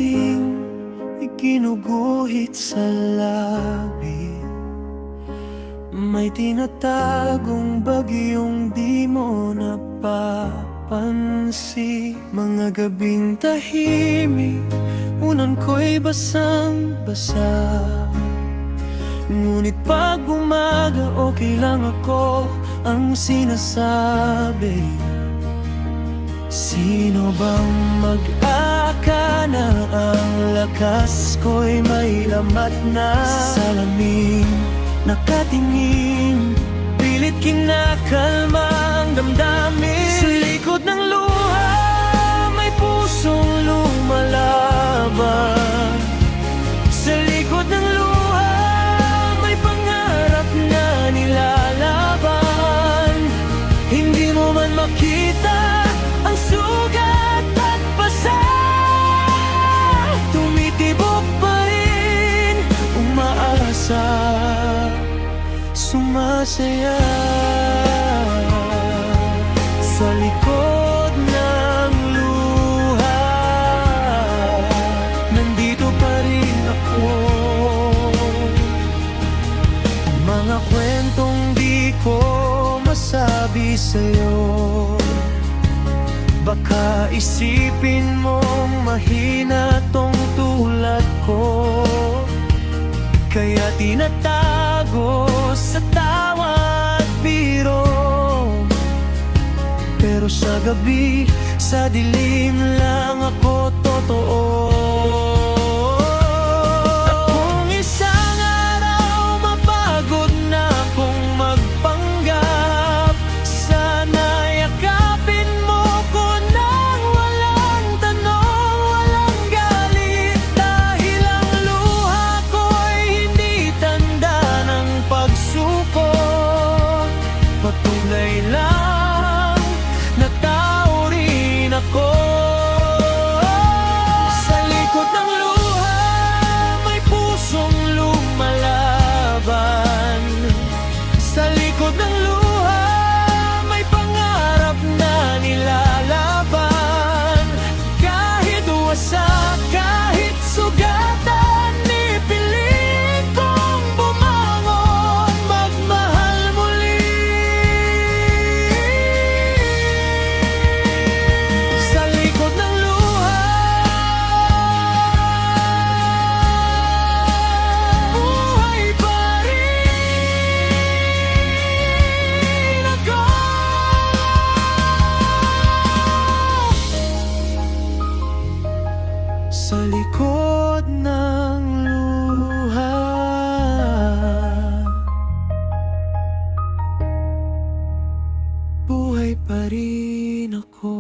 ating iginuguhit sa labi. May tinatagong bagyong di mo napapansin. Mga gabing tahimik, unan ko'y basang-basa. Ngunit pag umaga, okay lang ako ang sinasabi. Sino bang mag-akala ang lakas ko'y may lamat na? Salamin, nakatingin, pilit kinakalma ang damdamin. Sa likod ng luha, may pusong lumalaban. Sa likod ng luha, may pangarap na nilalaban. Hindi mo man makita ang sugat at pasa, tumitibok pa rin, umaasa, sumasaya. Sa likod ng luha, nandito pa rin ako. Mga kwentong di ko masabi sa'yo, baka isipin mong mahina tong tulad ko, kaya tinatago sa tawa at biro. Pero sa gabi, sa dilim lang ako totoo. At kung isang araw mapagod na akong magpanggap, sana yakapin mo ko nang walang tanong, walang galit. Dahil ang luha ko'y hindi tanda ng pagsuko, patunay lang na tao rin ako. Sa likod ng luha, may pusong lumalaban. Sa likod ng luha, may pangarap na nilalaban. Kahit wasak, kahit sugatan, ipilit kong bumangon, magmahal muli. Sa likod ng luha, buhay pa rin ako. Sa likod ng luha, buhay pa rin ako.